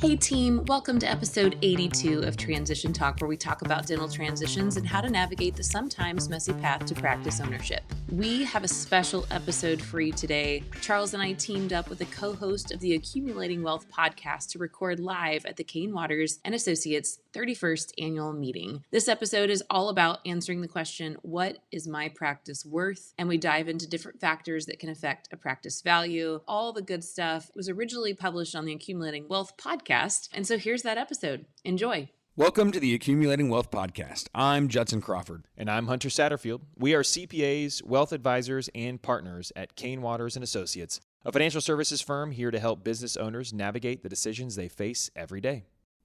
Hey team, welcome to episode 82 of Transition Talk, where we talk about dental transitions and how to navigate the sometimes messy path to practice ownership. We have a special episode for you today. Charles and I teamed up with a co-host of the Accumulating Wealth podcast to record live at the Cain and Associates 31st annual meeting. This episode is all about answering the question, what is my practice worth? And we dive into different factors that can affect a practice value, all the good stuff. It was originally published on the Accumulating Wealth podcast. And so here's that episode. Enjoy. Welcome to the Accumulating Wealth Podcast. I'm Judson Crawford. And I'm Hunter Satterfield. We are CPAs, wealth advisors, and partners at Cain and Associates, a financial services firm here to help business owners navigate the decisions they face every day.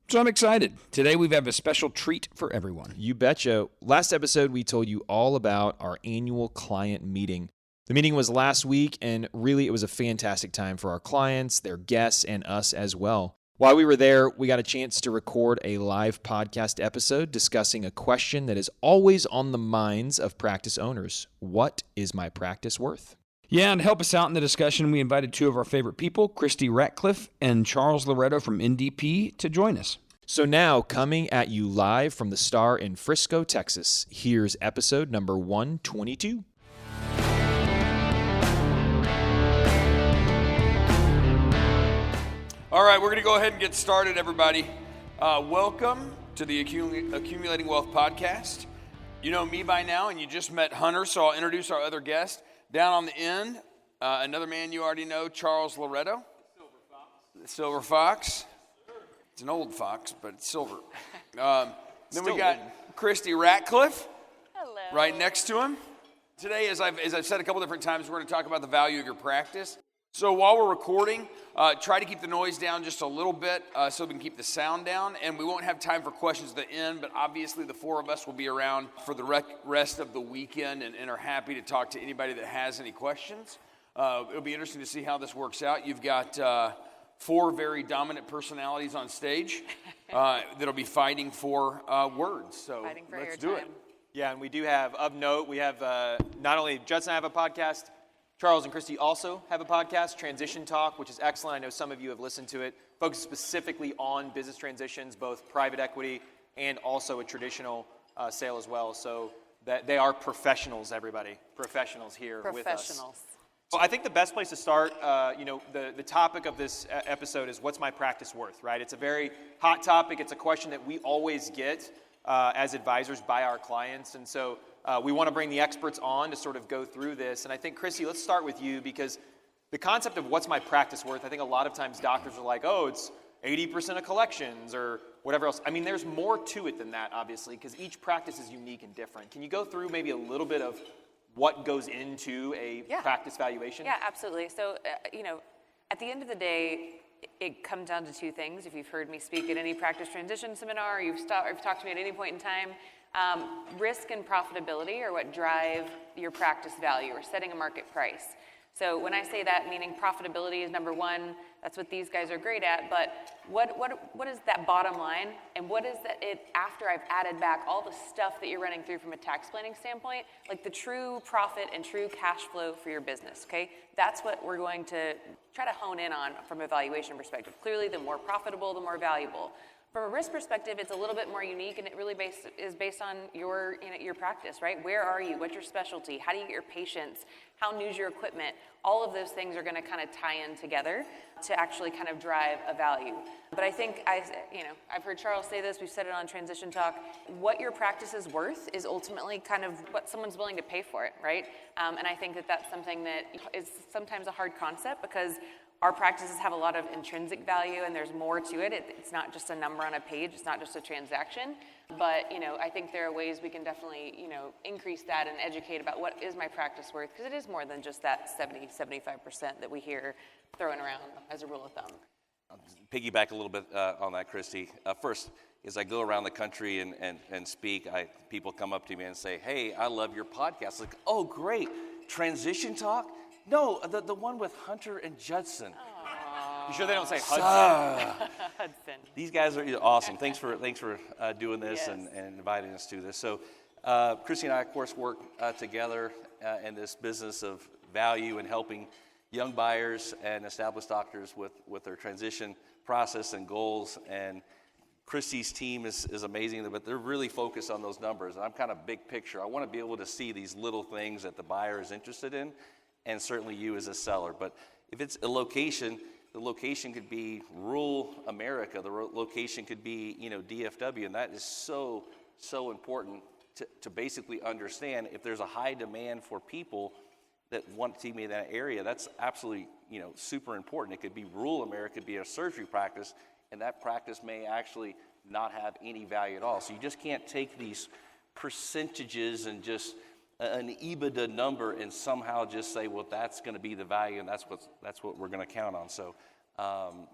So I'm excited. Today we have a special treat for everyone. You betcha. Last episode, we told you all about our annual client meeting. The meeting was last week, and really it was a fantastic time for our clients, their guests, and us as well. While we were there, we got a chance to record a live podcast episode discussing a question that is always on the minds of practice owners. What is my practice worth? Yeah, and to help us out in the discussion, we invited two of our favorite people, Christy Ratcliffe and Charles Loretto from NDP, to join us. So now, coming at you live from the Star in Frisco, Texas, here's episode number 122. All right, we're going to go ahead and get started, everybody. Welcome to the Accumulating Wealth Podcast. You know me by now, and you just met Hunter, so I'll introduce our other guest. Down on the end, another man you already know, Charles Loretto. Silver Fox. It's an old fox, but it's silver. Then we got Christy Ratcliffe. Hello. Right next to him. Today, as I've said a couple different times, we're going to talk about the value of your practice. So while we're recording, try to keep the noise down just a little bit so we can keep the sound down. And we won't have time for questions at the end, but obviously the four of us will be around for the rest of the weekend and are happy to talk to anybody that has any questions. It'll be interesting to see how this works out. You've got four very dominant personalities on stage that'll be fighting for words. So let's do it. Yeah, and we do have, of note, we have not only Judson and I have a podcast, Charles and Christy also have a podcast, Transition Talk, which is excellent. I know some of you have listened to it, focused specifically on business transitions, both private equity and also a traditional sale as well. So that they are professionals, everybody. Professionals here with us. Well, I think the best place to start, the topic of this episode is what's my practice worth, right? It's a very hot topic. It's a question that we always get as advisors by our clients. And so we want to bring the experts on to sort of go through this. And I think, Christy, let's start with you because the concept of what's my practice worth, I think a lot of times doctors are like, oh, it's 80% of collections or whatever else. I mean, there's more to it than that, obviously, because each practice is unique and different. Can you go through maybe a little bit of what goes into a practice valuation? Yeah, absolutely. So, at the end of the day, it comes down to two things. If you've heard me speak at any practice transition seminar, or you've talked to me at any point in time, risk and profitability are what drive your practice value or setting a market price. So when I say that, meaning profitability is number one, that's what these guys are great at, but what is that bottom line, and what is that after I've added back all the stuff that you're running through from a tax planning standpoint, like the true profit and true cash flow for your business, okay? That's what we're going to try to hone in on from a valuation perspective. Clearly, the more profitable, the more valuable. From a risk perspective, it's a little bit more unique, and it really is based on your practice, right? Where are you? What's your specialty? How do you get your patients? How new is your equipment? All of those things are going to kind of tie in together to actually kind of drive a value. But I think I've heard Charles say this. We've said it on Transition Talk. What your practice is worth is ultimately kind of what someone's willing to pay for it, right? And I think that that's something that is sometimes a hard concept because our practices have a lot of intrinsic value, and there's more to it. It's not just a number on a page. It's not just a transaction. But, I think there are ways we can definitely, increase that and educate about what is my practice worth, because it is more than just that 75% that we hear thrown around as a rule of thumb. I'll piggyback a little bit on that, Christy. First, as I go around the country and speak, people come up to me and say, hey, I love your podcast. Like, oh, great. Transition Talk? No, the one with Hunter and Judson. Aww. You sure they don't say Hudson? Hudson. These guys are awesome. Thanks for doing this and inviting us to this. So Christy and I, of course, work together in this business of value and helping young buyers and established doctors with their transition process and goals. And Christy's team is amazing, but they're really focused on those numbers. And I'm kind of big picture. I want to be able to see these little things that the buyer is interested in, and certainly you as a seller. But if it's a location, the location could be rural America. The location could be, DFW, and that is so important to basically understand. If there's a high demand for people that want to be in that area, that's absolutely, super important. It could be rural America, it could be a surgery practice, and that practice may actually not have any value at all. So you just can't take these percentages and just an EBITDA number and somehow just say, well, that's going to be the value, and that's what we're going to count on. So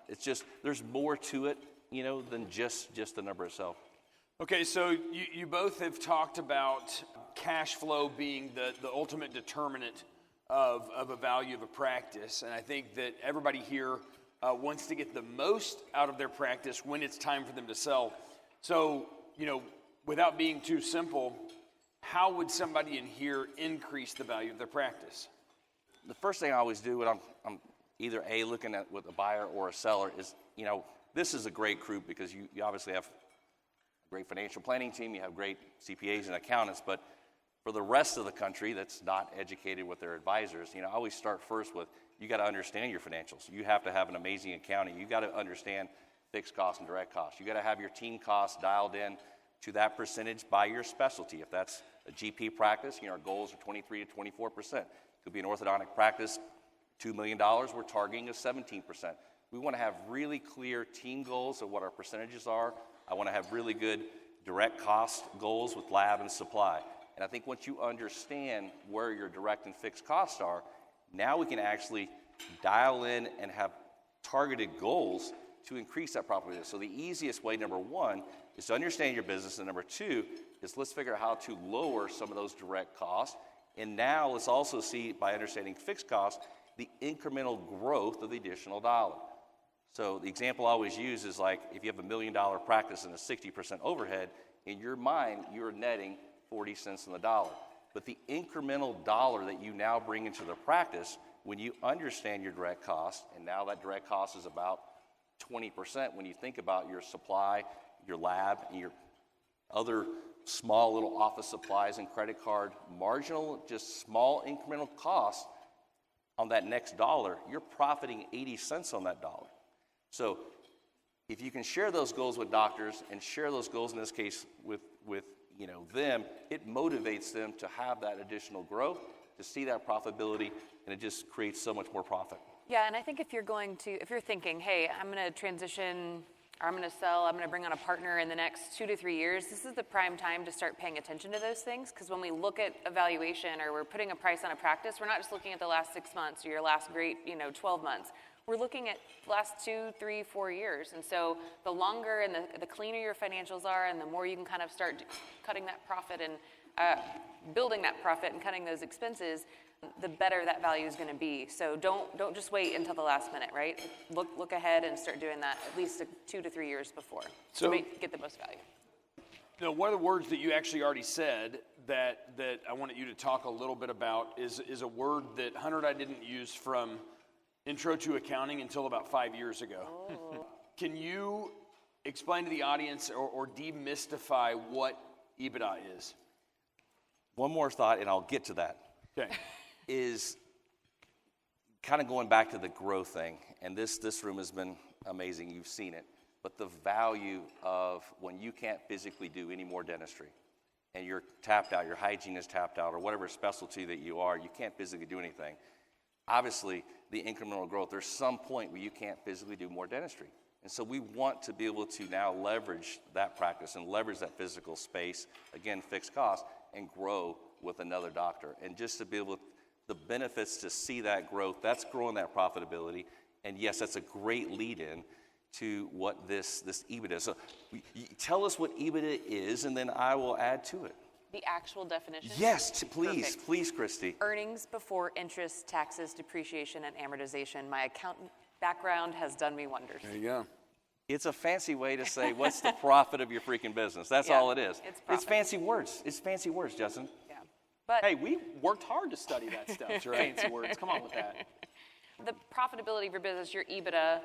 it's just, there's more to it, than just the number itself. Okay, so you both have talked about cash flow being the ultimate determinant of a value of a practice, and I think that everybody here wants to get the most out of their practice when it's time for them to sell. So, without being too simple, how would somebody in here increase the value of their practice? The first thing I always do when I'm either looking at with a buyer or a seller is, this is a great group because you obviously have a great financial planning team, you have great CPAs and accountants, but for the rest of the country that's not educated with their advisors, I always start first with, you got to understand your financials. You have to have an amazing accounting. You got to understand fixed costs and direct costs. You got to have your team costs dialed in to that percentage by your specialty. If that's a GP practice, our goals are 23 to 24%. Could be an orthodontic practice, $2 million, we're targeting a 17%. We want to have really clear team goals of what our percentages are. I want to have really good direct cost goals with lab and supply. And I think once you understand where your direct and fixed costs are, now we can actually dial in and have targeted goals to increase that profitability. So the easiest way, number one, is to understand your business, and number two is let's figure out how to lower some of those direct costs. And now let's also see, by understanding fixed costs, the incremental growth of the additional dollar. So the example I always use is like if you have $1 million practice and a 60% overhead, in your mind you're netting 40 cents on the dollar. But the incremental dollar that you now bring into the practice, when you understand your direct cost, and now that direct cost is about 20% when you think about your supply, your lab, and your other small little office supplies and credit card, marginal, just small incremental costs on that next dollar, you're profiting 80 cents on that dollar. So if you can share those goals with doctors and share those goals, in this case, with them, it motivates them to have that additional growth, to see that profitability, and it just creates so much more profit. Yeah, and I think if you're thinking, hey, I'm going to transition, or I'm going to sell, I'm going to bring on a partner in the next 2 to 3 years, this is the prime time to start paying attention to those things, because when we look at evaluation or we're putting a price on a practice, we're not just looking at the last 6 months or your last great, 12 months. We're looking at the last 2, 3, 4 years. And so the longer and the cleaner your financials are, and the more you can kind of start cutting that profit and building that profit and cutting those expenses, the better that value is going to be. So don't just wait until the last minute, right? Look ahead and start doing that at least 2 to 3 years before to get the most value. One of the words that you actually already said that I wanted you to talk a little bit about is a word that Hunter and I didn't use from Intro to Accounting until about 5 years ago. Oh. Can you explain to the audience or demystify what EBITDA is? One more thought, and I'll get to that. Okay. Is kind of going back to the growth thing, and this room has been amazing, you've seen it, but the value of when you can't physically do any more dentistry, and you're tapped out, your hygiene is tapped out, or whatever specialty that you are, you can't physically do anything. Obviously, the incremental growth, there's some point where you can't physically do more dentistry. And so we want to be able to now leverage that practice and leverage that physical space, again, fixed cost, and grow with another doctor. And just to be able to, the benefits to see that growth, that's growing that profitability. And yes, that's a great lead-in to what this EBITDA is. So tell us what EBITDA is, and then I will add to it. The actual definition? Yes, please. Perfect. Please, Christy. Earnings before interest, taxes, depreciation, and amortization. My accountant background has done me wonders. There you go. It's a fancy way to say, what's the profit of your freaking business? That's all it is. It's fancy words. It's fancy words, Justin. Yeah. But hey, we worked hard to study that stuff. Fancy words. Come on with that. The profitability of your business, your EBITDA,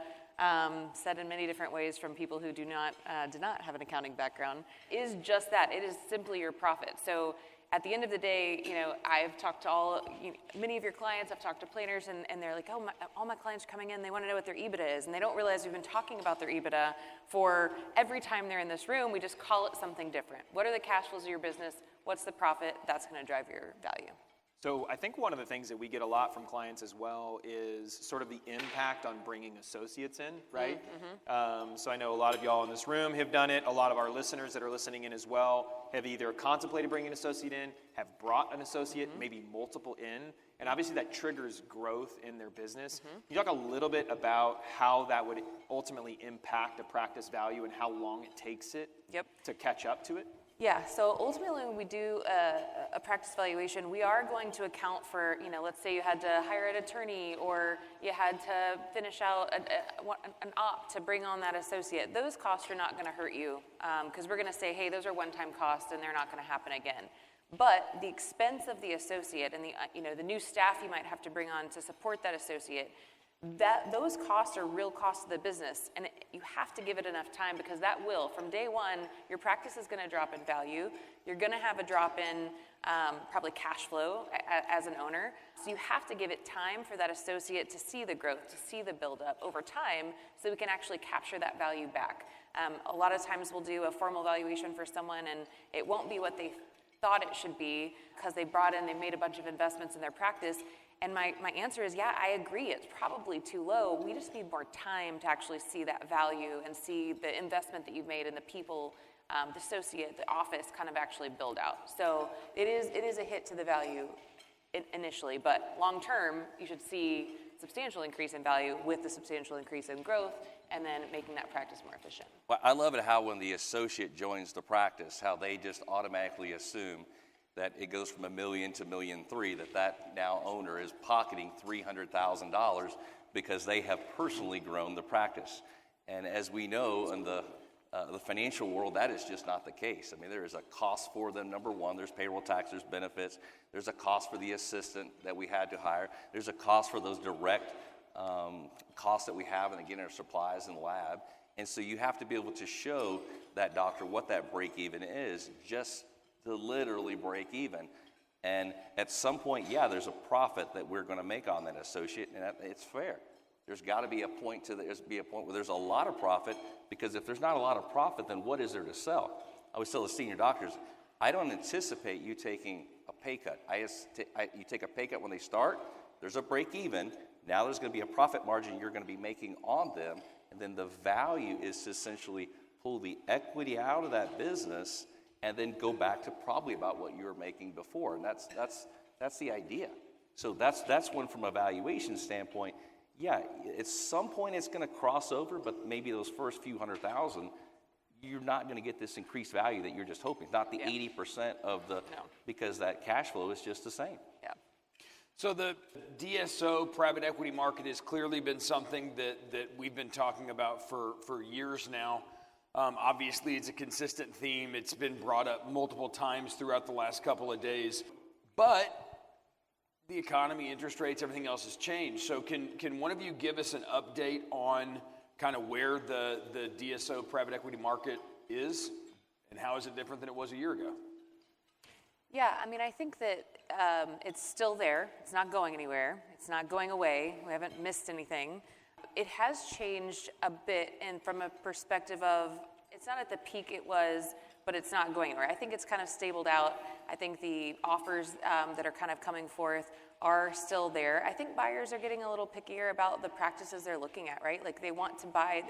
said in many different ways from people who do not have an accounting background, is just that. It is simply your profit. So at the end of the day, I've talked to many of your clients, I've talked to planners, and they're like, all my clients are coming in, they want to know what their EBITDA is, and they don't realize we've been talking about their EBITDA for every time they're in this room. We just call it something different. What are the cash flows of your business? What's the profit? That's going to drive your value. So I think one of the things that we get a lot from clients as well is sort of the impact on bringing associates in, right? Mm-hmm. So I know a lot of y'all in this room have done it. A lot of our listeners that are listening in as well have either contemplated bringing an associate in, have brought an associate, maybe multiple in, and obviously that triggers growth in their business. Can you talk a little bit about how that would ultimately impact a practice value and how long it takes it to catch up to it? Yeah, so ultimately when we do a practice valuation, we are going to account for, let's say you had to hire an attorney or you had to finish out an op to bring on that associate. Those costs are not going to hurt you because we're going to say, hey, those are one-time costs and they're not going to happen again. But the expense of the associate and the new staff you might have to bring on to support that associate, those costs are real costs of the business, and you have to give it enough time because that will, from day one, your practice is going to drop in value. You're going to have a drop in probably cash flow as an owner. So you have to give it time for that associate to see the growth, to see the buildup over time so we can actually capture that value back. A lot of times we'll do a formal valuation for someone and it won't be what they thought it should be because they made a bunch of investments in their practice. And my answer is, yeah, I agree. It's probably too low. We just need more time to actually see that value and see the investment that you've made in the people, the associate, the office kind of actually build out. So it is a hit to the value initially, but long term, you should see substantial increase in value with the substantial increase in growth and then making that practice more efficient. Well, I love it how when the associate joins the practice, how they just automatically assume that it goes from $1 million to $1.3 million, that now owner is pocketing $300,000 because they have personally grown the practice. And as we know in the financial world, that is just not the case. I mean, there is a cost for them. Number one, there's payroll tax, there's benefits. There's a cost for the assistant that we had to hire. There's a cost for those direct costs that we have, and again, our supplies and lab. And so you have to be able to show that doctor what that break even is, just to literally break even. And at some point, there's a profit that we're going to make on that associate, and it's fair. There's got to be a point where there's a lot of profit, because if there's not a lot of profit, then what is there to sell? I always tell the senior doctors, I don't anticipate you taking a pay cut. You take a pay cut when they start, there's a break even. Now there's going to be a profit margin you're going to be making on them, and then the value is to essentially pull the equity out of that business and then go back to probably about what you were making before. And that's the idea. So that's one from a valuation standpoint. Yeah, at some point it's going to cross over, but maybe those first few $100,000, you're not going to get this increased value that you're just hoping. Not the 80% of the, because that cash flow is just the same. Yeah. So the DSO private equity market has clearly been something that we've been talking about for years now. Obviously, it's a consistent theme. It's been brought up multiple times throughout the last couple of days. But the economy, interest rates, everything else has changed. So can one of you give us an update on kind of where the DSO private equity market is and how is it different than it was a year ago? Yeah, I mean, I think that it's still there. It's not going anywhere. It's not going away. We haven't missed anything. It has changed a bit, and from a perspective of it's not at the peak it was, but it's not going anywhere. I think it's kind of stabled out. I think the offers that are kind of coming forth are still there. I think buyers are getting a little pickier about the practices they're looking at, right? Like they want to buy.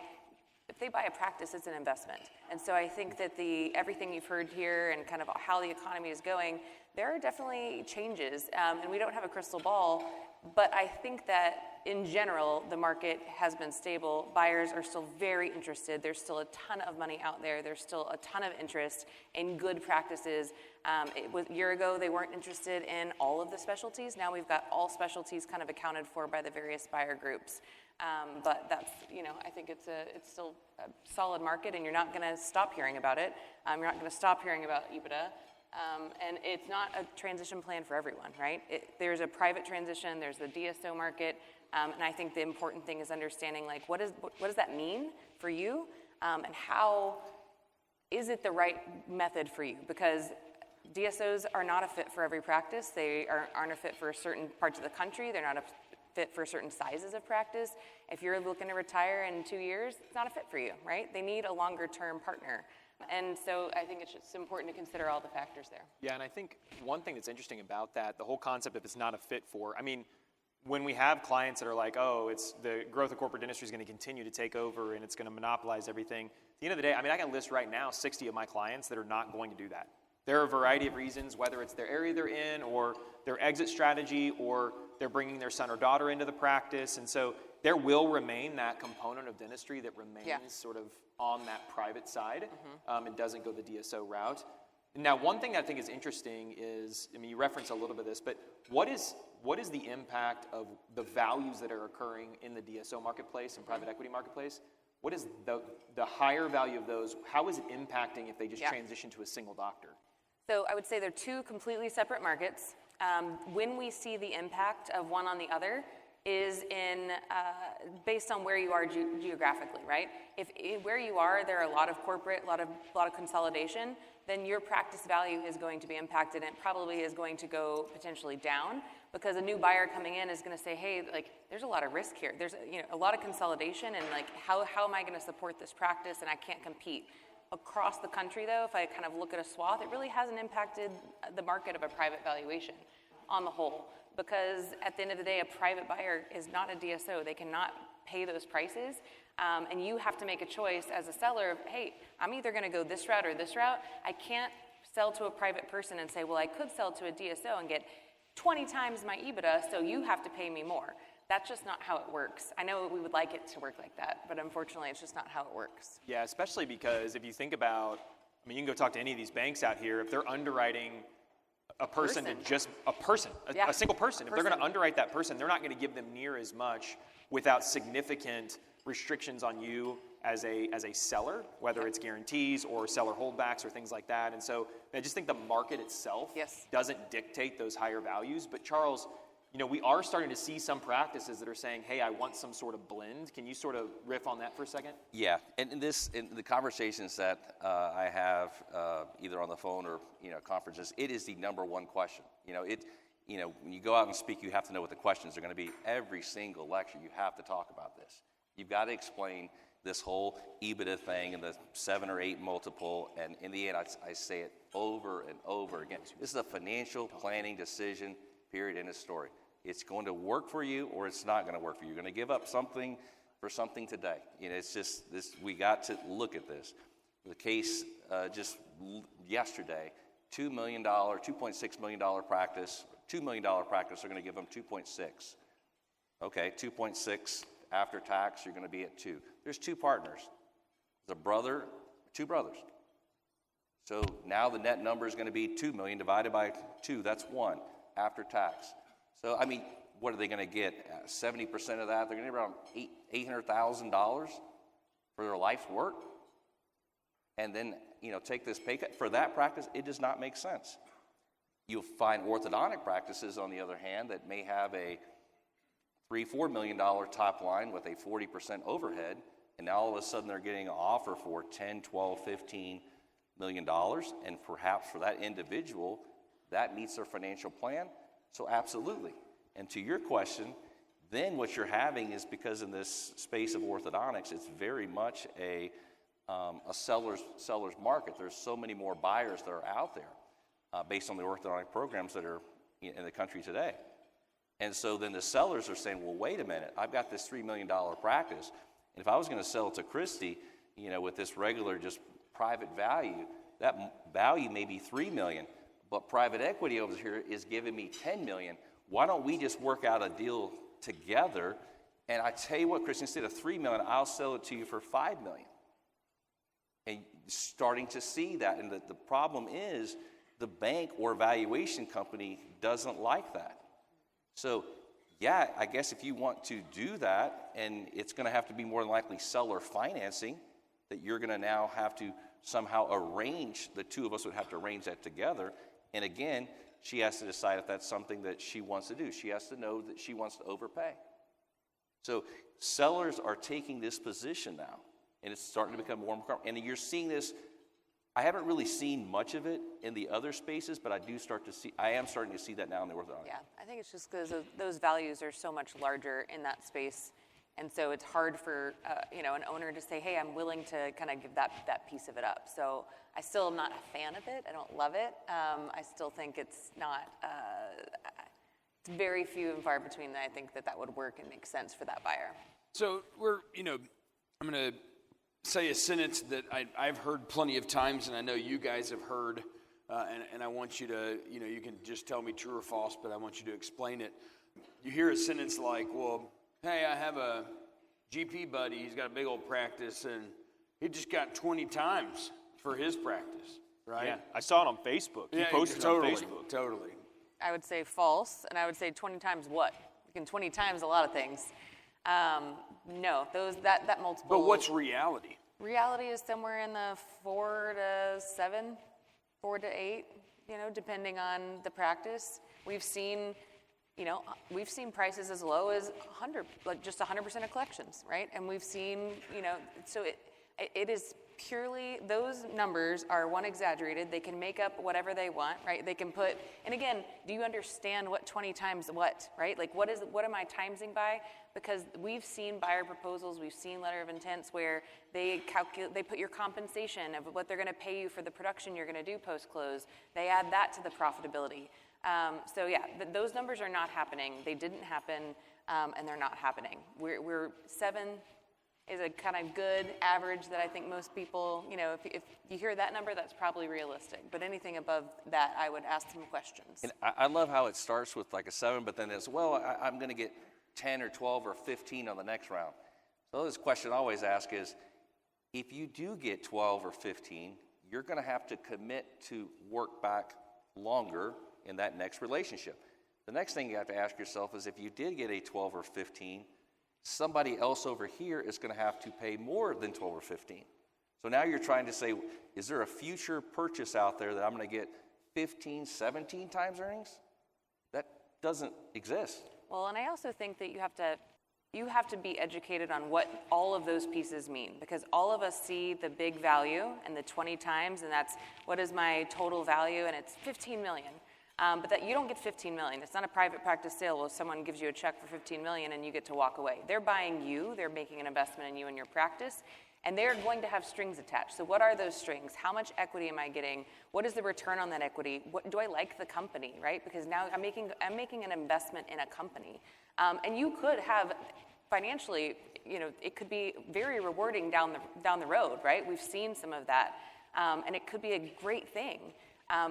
If they buy a practice, it's an investment. And so I think that everything you've heard here and kind of how the economy is going, there are definitely changes, and we don't have a crystal ball, but I think that in general, the market has been stable. Buyers are still very interested. There's still a ton of money out there. There's still a ton of interest in good practices. A year ago, they weren't interested in all of the specialties. Now we've got all specialties kind of accounted for by the various buyer groups. But that's, I think it's still a solid market, and you're not going to stop hearing about it. You're not going to stop hearing about EBITDA. And it's not a transition plan for everyone, right? There's a private transition, there's the DSO market, And I think the important thing is understanding, like, what does that mean for you, and how is it the right method for you? Because DSOs are not a fit for every practice. They aren't a fit for certain parts of the country. They're not a fit for certain sizes of practice. If you're looking to retire in 2 years, it's not a fit for you, right? They need a longer-term partner. And so I think it's just important to consider all the factors there. Yeah, and I think one thing that's interesting about that, the whole concept of it's not a fit for, I mean, when we have clients that are like, oh, it's the growth of corporate dentistry is going to continue to take over and it's going to monopolize everything. At the end of the day, I mean, I can list right now 60 of my clients that are not going to do that. There are a variety of reasons, whether it's their area they're in or their exit strategy or they're bringing their son or daughter into the practice. And so there will remain that component of dentistry that remains sort of on that private side and doesn't go the DSO route. Now, one thing I think is interesting is, I mean, you referenced a little bit of this, but what is the impact of the values that are occurring in the DSO marketplace and private equity marketplace? What is the higher value of those? How is it impacting if they just transition to a single doctor? So I would say they're two completely separate markets. When we see the impact of one on the other is based on where you are geographically, right? If where you are, there are a lot of corporate, a lot of consolidation, then your practice value is going to be impacted, and it probably is going to go potentially down, because a new buyer coming in is going to say, hey, like, there's a lot of risk here. There's a lot of consolidation, and like, how am I going to support this practice, and I can't compete. Across the country, though, if I kind of look at a swath, it really hasn't impacted the market of a private valuation on the whole, because at the end of the day, a private buyer is not a DSO. They cannot pay those prices, and you have to make a choice as a seller of, hey, I'm either going to go this route or this route. I can't sell to a private person and say, well, I could sell to a DSO and get 20 times my EBITDA, so you have to pay me more. That's just not how it works. I know we would like it to work like that, but unfortunately, it's just not how it works. Yeah, especially because if you think about, I mean, you can go talk to any of these banks out here. If they're underwriting a person to just a person, a single person, if they're going to underwrite that person, they're not going to give them near as much without significant restrictions on you as a seller, whether it's guarantees or seller holdbacks or things like that. And so I just think the market itself doesn't dictate those higher values. But Charles, we are starting to see some practices that are saying, hey, I want some sort of blend. Can you sort of riff on that for a second? Yeah, and in the conversations that I have either on the phone or conferences, it is the number one question. When you go out and speak, you have to know what the questions are going to be. Every single lecture, you have to talk about this. You've got to explain this whole EBITDA thing and the 7 or 8 multiple, and in the end, I say it over and over again. This is a financial planning decision, period, in a story. It's going to work for you or it's not going to work for you. You're going to give up something for something today. It's just this. We got to look at this. The case just yesterday, $2.6 million practice, $2 million practice, they're going to give them 2.6. Okay, 2.6 after tax, you're going to be at 2. There's 2 partners. There's a brother, 2 brothers. So now the net number is going to be 2 million divided by 2. That's 1 after tax. So, I mean, what are they going to get? 70% of that, they're going to get around $800,000 for their life's work. And then, take this pay cut. For that practice, it does not make sense. You'll find orthodontic practices, on the other hand, that may have a $3-4 million top line with a 40% overhead, and now all of a sudden they're getting an offer for $10, $12, $15 million, and perhaps for that individual, that meets their financial plan. So absolutely. And to your question, then what you're having is, because in this space of orthodontics, it's very much a seller's market. There's so many more buyers that are out there based on the orthodontic programs that are in the country today. And so then the sellers are saying, well, wait a minute, I've got this $3 million practice, and if I was going to sell it to Christy, with this regular just private value, that value may be $3 million. But private equity over here is giving me $10 million. Why don't we just work out a deal together? And I tell you what, Christy, instead of $3 million, I'll sell it to you for $5 million. And starting to see that. And the problem is the bank or valuation company doesn't like that. So, yeah, I guess if you want to do that, and it's going to have to be more than likely seller financing, that you're going to now have to somehow arrange, the two of us would have to arrange that together. And again, she has to decide if that's something that she wants to do. She has to know that she wants to overpay. So sellers are taking this position now, and it's starting to become more and more common. And you're seeing this. I haven't really seen much of it in the other spaces, but I am starting to see that now in the orthodontic. Yeah, I think it's just because those values are so much larger in that space. And so it's hard for an owner to say, hey, I'm willing to kind of give that piece of it up. So I still am not a fan of it. I don't love it. I still think it's not, it's very few and far between that I think that would work and make sense for that buyer. So I'm going to say a sentence that I've heard plenty of times, and I know you guys have heard, and I want you to, you can just tell me true or false, but I want you to explain it. You hear a sentence like, well, hey, I have a GP buddy, he's got a big old practice, and he just got 20 times for his practice, right? Yeah, I saw it on Facebook. He posted totally, on Facebook. Totally. I would say false, and I would say 20 times what? You can 20 times a lot of things. No, that multiple. But what's reality? Reality is somewhere in the 4 to 7, 4 to 8, depending on the practice. We've seen prices as low as 100, like just 100% of collections, right? And we've seen, so it is purely, those numbers are exaggerated. They can make up whatever they want, right? They can put, and again, do you understand what 20 times what, right? Like what am I timesing by? Because we've seen buyer proposals, we've seen letter of intents where they put your compensation of what they're going to pay you for the production you're going to do post-close. They add that to the profitability. So yeah, those numbers are not happening. They didn't happen, and they're not happening. We're 7 is a kind of good average that I think most people, if you hear that number, that's probably realistic. But anything above that, I would ask some questions. And I love how it starts with like a 7, but then as well, I'm going to get 10 or 12 or 15 on the next round. So this question I always ask is, if you do get 12 or 15, you're going to have to commit to work back longer in that next relationship. The next thing you have to ask yourself is, if you did get a 12 or 15, somebody else over here is going to have to pay more than 12 or 15. So now you're trying to say, is there a future purchase out there that I'm going to get 15, 17 times earnings? That doesn't exist. Well, and I also think that you have to be educated on what all of those pieces mean, because all of us see the big value and the 20 times, and that's what is my total value, and it's 15 million. But that you don't get 15 million. It's not a private practice sale where someone gives you a check for 15 million and you get to walk away. They're buying you, they're making an investment in you and your practice, and they're going to have strings attached. So what are those strings? How much equity am I getting? What is the return on that equity? What do I like the company, right? Because now I'm making an investment in a company. And you could have financially, it could be very rewarding down the road, right? We've seen some of that. And it could be a great thing.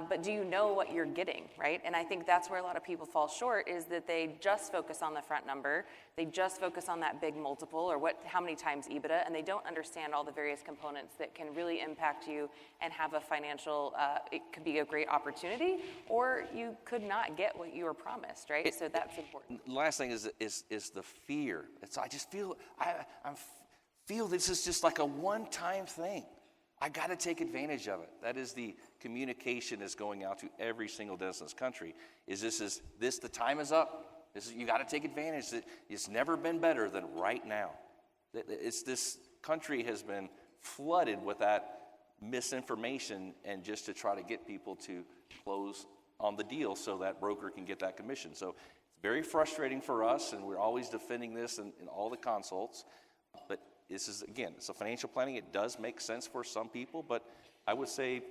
But do you know what you're getting, right? And I think that's where a lot of people fall short, is that they just focus on the front number. They just focus on that big multiple or how many times EBITDA, and they don't understand all the various components that can really impact you and have a financial, it could be a great opportunity, or you could not get what you were promised, right? So that's important. The last thing is the fear. I just feel, I feel this is just like a one-time thing. I got to take advantage of it. That is the communication is going out to every single dentist in this country. The time is up. You got to take advantage. It's never been better than right now. This country has been flooded with that misinformation, and just to try to get people to close on the deal so that broker can get that commission. So it's very frustrating for us, and we're always defending this in all the consults. But this is, again, it's a financial planning. It does make sense for some people, but I would say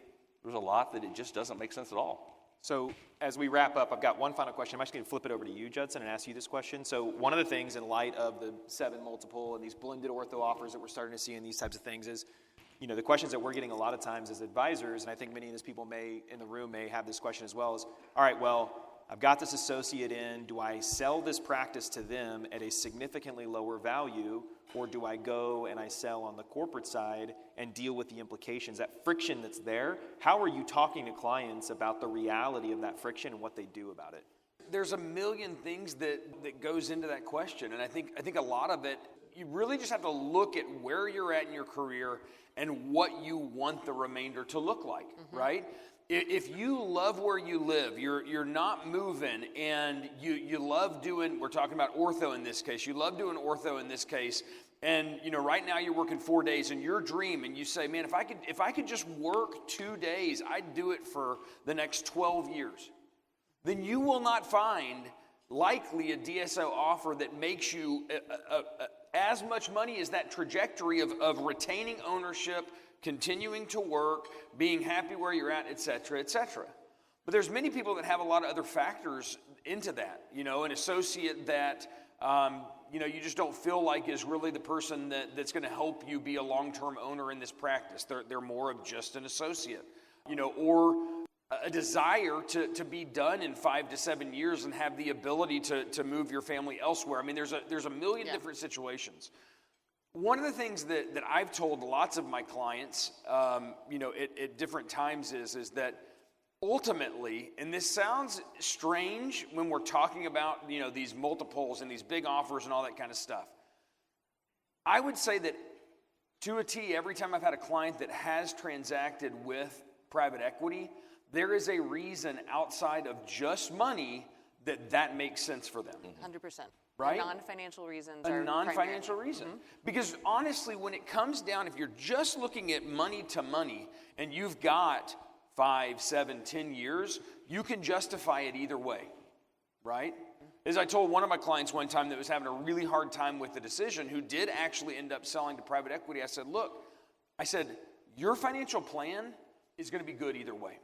there's a lot that it just doesn't make sense at all. So as we wrap up, I've got one final question. I'm actually going to flip it over to you, Judson, and ask you this question. So one of the things in light of the 7 multiple and these blended ortho offers that we're starting to see in these types of things is, the questions that we're getting a lot of times as advisors, and I think many of these people in the room may have this question as well, is, all right, well, I've got this associate in. Do I sell this practice to them at a significantly lower value, or do I go and I sell on the corporate side and deal with the implications, that friction that's there? How are you talking to clients about the reality of that friction and what they do about it? There's a million things that goes into that question, and I think a lot of it, you really just have to look at where you're at in your career and what you want the remainder to look like, right? if you love where you live, you're not moving, and you love doing, we're talking about ortho in this case, you love doing ortho in this case, and right now you're working 4 days, and your dream, and you say, man, if I could just work 2 days, I'd do it for the next 12 years. Then you will not find likely a DSO offer that makes you as much money as that trajectory of retaining ownership, continuing to work, being happy where you're at, et cetera, et cetera. But there's many people that have a lot of other factors into that. An associate that, you just don't feel like is really the person that's going to help you be a long-term owner in this practice. They're more of just an associate, or a desire to be done in 5 to 7 years and have the ability to move your family elsewhere. I mean, there's a million different situations. One of the things that I've told lots of my clients, at different times is that ultimately, and this sounds strange when we're talking about, these multiples and these big offers and all that kind of stuff. I would say that to a T, every time I've had a client that has transacted with private equity, there is a reason outside of just money that makes sense for them. 100%. Right? Non-financial reasons a are non-financial primary. reason. Because honestly, when it comes down, if you're just looking at money to money and you've got 5, 7, 10 years, you can justify it either way, right? As I told one of my clients one time that was having a really hard time with the decision, who did actually end up selling to private equity, I said, your financial plan is going to be good either way.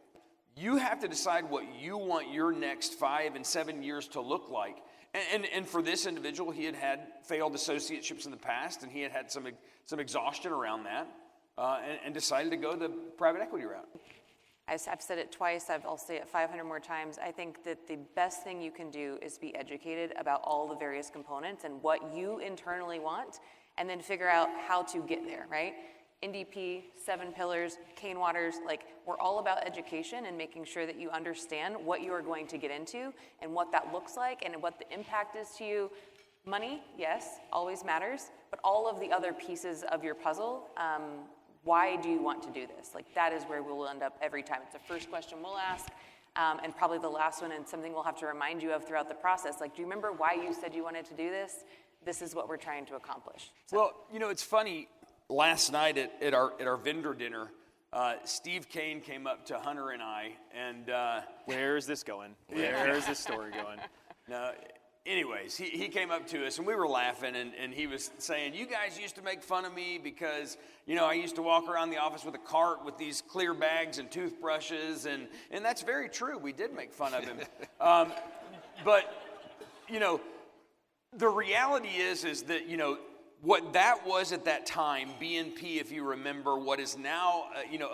You have to decide what you want your next 5 and 7 years to look like. And for this individual, he had failed associateships in the past, and he had some exhaustion around that, and decided to go the private equity route. I've said it twice, I'll say it 500 more times. I think that the best thing you can do is be educated about all the various components and what you internally want, and then figure out how to get there, right? NDP, 7 pillars, Cain Waters, we're all about education and making sure that you understand what you are going to get into and what that looks like and what the impact is to you. Money, yes, always matters, but all of the other pieces of your puzzle, why do you want to do this? That is where we'll end up every time. It's the first question we'll ask, and probably the last one, and something we'll have to remind you of throughout the process. Do you remember why you said you wanted to do this? This is what we're trying to accomplish. So. Well, it's funny. Last night at our vendor dinner, Steve Cain came up to Hunter and I, and where is this going? Where is this story going? No, anyways, he came up to us, and we were laughing, and he was saying, you guys used to make fun of me because, I used to walk around the office with a cart with these clear bags and toothbrushes, and that's very true. We did make fun of him. But, the reality is that, what that was at that time, BNP, if you remember, what is now,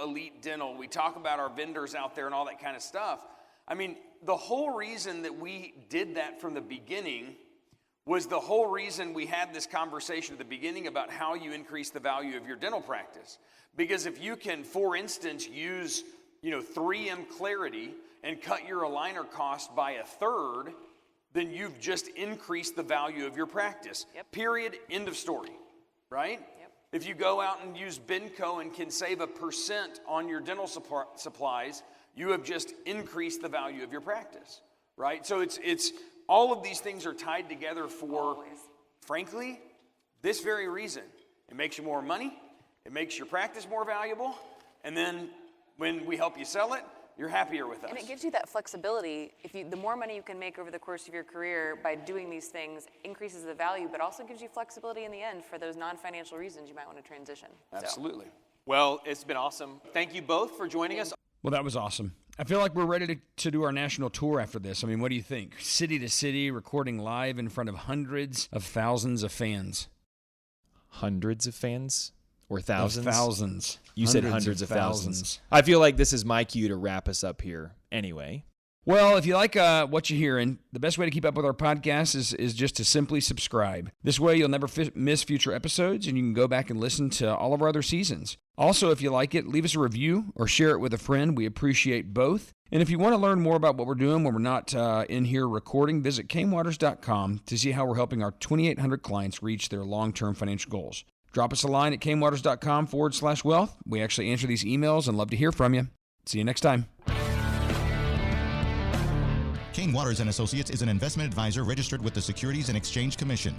Elite Dental. We talk about our vendors out there and all that kind of stuff. I mean, the whole reason that we did that from the beginning was the whole reason we had this conversation at the beginning about how you increase the value of your dental practice. Because if you can, for instance, use, 3M Clarity and cut your aligner cost by 1/3, then you've just increased the value of your practice. Yep. Period. End of story. Right? Yep. If you go out and use Benco and can save 1% on your dental supplies, you have just increased the value of your practice. Right? So it's all of these things are tied together for, frankly, this very reason. It makes you more money. It makes your practice more valuable. And then when we help you sell it, you're happier with us. And it gives you that flexibility. The more money you can make over the course of your career by doing these things, increases the value, but also gives you flexibility in the end for those non-financial reasons you might want to transition. Absolutely. Well, it's been awesome. Thank you both for joining us. Well, that was awesome. I feel like we're ready to do our national tour after this. I mean, what do you think? City to city, recording live in front of hundreds of thousands of fans. Hundreds of fans? Or thousands? Thousands. You said hundreds of thousands. I feel like this is my cue to wrap us up here anyway. Well, if you like what you're hearing, the best way to keep up with our podcast is just to simply subscribe. This way you'll never miss future episodes, and you can go back and listen to all of our other seasons. Also, if you like it, leave us a review or share it with a friend. We appreciate both. And if you want to learn more about what we're doing when we're not in here recording, visit cainwaters.com to see how we're helping our 2,800 clients reach their long-term financial goals. Drop us a line at cainwaters.com/wealth. We actually answer these emails and love to hear from you. See you next time. Cain Waters & Associates is an investment advisor registered with the Securities and Exchange Commission.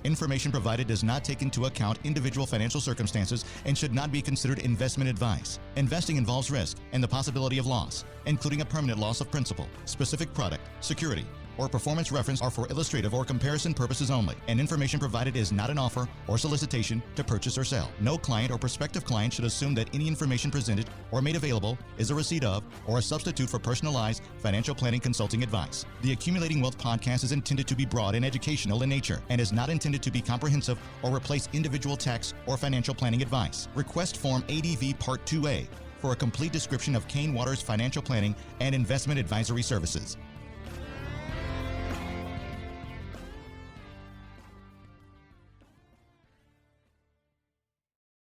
Information provided does not take into account individual financial circumstances and should not be considered investment advice. Investing involves risk and the possibility of loss, including a permanent loss of principal. Specific product, security, or performance reference are for illustrative or comparison purposes only, and information provided is not an offer or solicitation to purchase or sell. No client or prospective client should assume that any information presented or made available is a receipt of or a substitute for personalized financial planning consulting advice. The Accumulating Wealth podcast is intended to be broad and educational in nature and is not intended to be comprehensive or replace individual tax or financial planning advice. Request Form ADV Part 2A for a complete description of Cain Waters financial planning and investment advisory services.